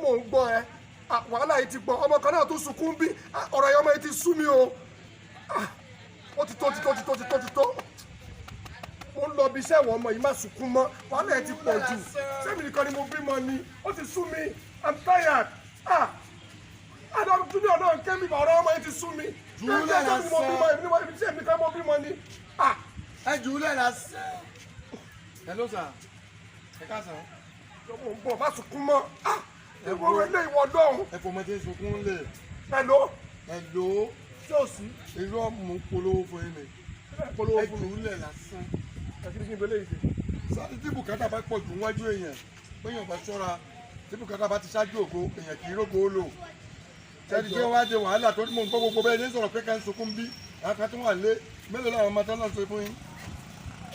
mò ń gbọ́ ẹ wàhálà yìí ti gbọ́ ọmọ kan náà tó sunkún bí ọ̀rọ̀ yẹn ọmọ yìí ti sú mi o ó ti tó mo ń lọ bí iṣẹ́ ìwọ̀n ọmọ yìí má sunkún mọ́ wàhálà yẹn ti pọ̀ jù sẹ́mi nìkan ni mo bímọ ni ó ti sú mi I'm tired Adam Junior náà ké mi ọ̀rọ̀ ọmọ yìí ti sú mi jùlẹ̀ lásán sẹ́mi nìkan mo bímọ ni. ẹ jùlẹ̀ lásán. hello sir ẹ káàsán. mo ń bọ̀ má sunkún mọ́ ìwọ ilé ìwọ dọ̀hún. ẹ fọmọ tí ń sunkún lè. hello. hello. tí o sí. irọ́ mú polówó fún yín ni. polówó fún mi. ẹ jùlẹ̀ lásán. àti kí n bẹ léyìí. sáré tí bùkátà bá pọ̀ jù níwájú èèyàn péyàn bá ṣọ́ra tí bùkátà bá ti ṣáájú ògo èèyàn kì í rógo ó lò. sẹ́ni tí wọ́n wá de wàhálà tó mọ̀ nǹkan gbogbo bẹ́ẹ̀ ní sọ̀rọ̀ pé ká ń sunkún bí àká tó wà lé mélòó làwọn ọmọ tó ń lọ sọ fún yín.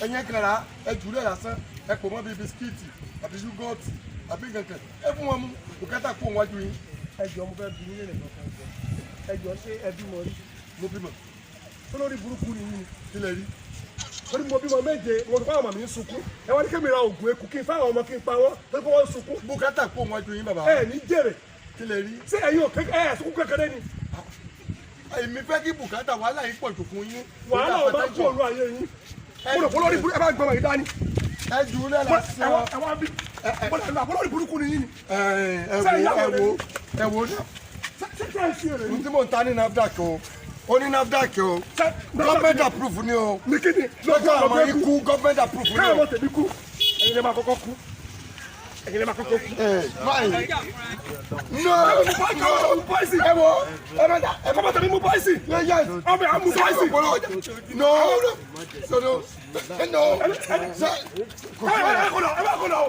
ẹ̀yin kìlára ẹ jùlẹ̀ lásán ẹ pò mọ́ bíi bisikíìtì àbí yúgọ́ọ̀tì àbí kankan ẹ fún wọn mú bùkátà kó wájú yín. ẹ jọ̀ọ́ mo fẹ́ bí nílé nìkan kan jọ ẹ jọ̀ọ́ ṣé ẹ bímọ rí. mo bímọ. olórí burúkú ni yín. kílẹ̀ rí. torí mo bímọ méje mo fún àwọn ọmọ mi ń sunkún ẹ wá ní kémi ra oògùn eku kí n fáwọn ọmọ kí n pa wọn torí pé wọ́n ń sunkún. bùkátà kó wájú yín bàbá. ẹ ní jèrè. kílẹ̀ rí. ṣé ẹ̀yin ò ẹ sunkún kékeré ni. èmi fẹ́ kí bùkátà wàhálà yìí pọ̀ jù fún yín. wàhálà ò bá kú òun ayé yín. mo rò pé olórí burúkú ẹ bá gbọmọ yìí dání. ẹ jùlẹ̀ lásán. ẹ wá bí olórí burúkú ni yín. ẹ wo n tí mò ń ta ní NAFDAC o ó ní NAFDAC o government approve ni o lọ́jọ́ àwọn yìí kú government approve ni o. káàmọ́ tèmi kú ẹ̀yin lè máa kọ́kọ́ kú ẹ̀yin lè máa kọ́kọ́ kú. báyìí ẹ wo ẹ kọ́ bá tẹ̀mí mú pọ́ìsì ọmọ yà mú pọ́ìsì. no no no ẹ bá kọ́ lọ.